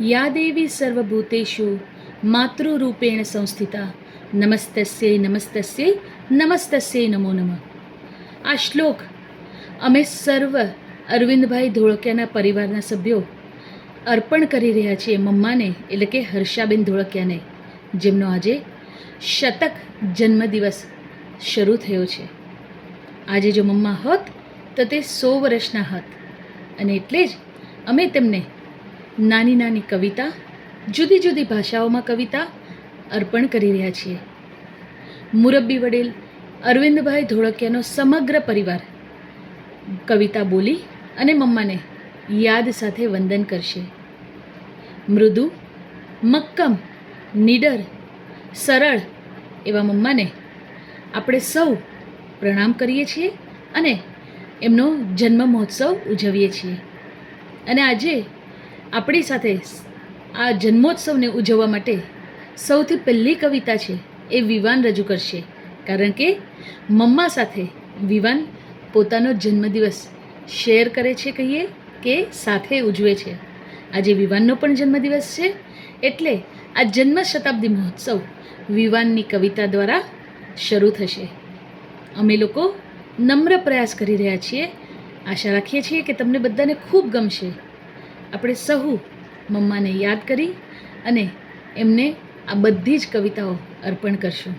યા દેવી સર્વભૂતેષુ માતૃરૂપેણ સંસ્થિતા નમસ્તસ્યૈ નમસ્તસ્યૈ નમસ્તસ્યૈ નમો નમઃ. આ શ્લોક અમે સર્વ અરવિંદભાઈ ધોળકિયાના પરિવારના સભ્યો અર્પણ કરી રહ્યા છીએ મમ્માને, એટલે કે હર્ષાબેન ધોળકિયાને, જેમનો આજે શતક જન્મદિવસ શરૂ થયો છે. આજે જો મમ્મા હોત તો તે 100 વર્ષના હોત, અને એટલે જ અમે તેમને નાની નાની કવિતા, જુદી જુદી ભાષાઓમાં કવિતા અર્પણ કરી રહ્યા છીએ. મુરબ્બી વડીલ અરવિંદભાઈ ધોળકિયાનો સમગ્ર પરિવાર કવિતા બોલી અને મમ્માને યાદ સાથે વંદન કરશે. મૃદુ, મક્કમ, નીડર, સરળ એવા મમ્માને આપણે સૌ પ્રણામ કરીએ છીએ અને એમનો જન્મ મહોત્સવ ઉજવીએ છીએ. અને આજે આપણી સાથે આ જન્મોત્સવને ઉજવવા માટે સૌથી પહેલી કવિતા છે એ વિવાન રજૂ કરશે, કારણ કે મમ્મા સાથે વિવાન પોતાનો જન્મદિવસ શેર કરે છે, કહીએ કે સાથે ઉજવે છે. આજે વિવાનનો પણ જન્મદિવસ છે, એટલે આ જન્મ શતાબ્દી મહોત્સવ વિવાનની કવિતા દ્વારા શરૂ થશે. અમે લોકો નમ્ર પ્રયાસ કરી રહ્યા છીએ. આશા રાખીએ છીએ કે તમને બધાને ખૂબ ગમશે. આપણે સહુ મમ્માને યાદ કરી અને એમને આ બધી જ કવિતાઓ અર્પણ કરશું.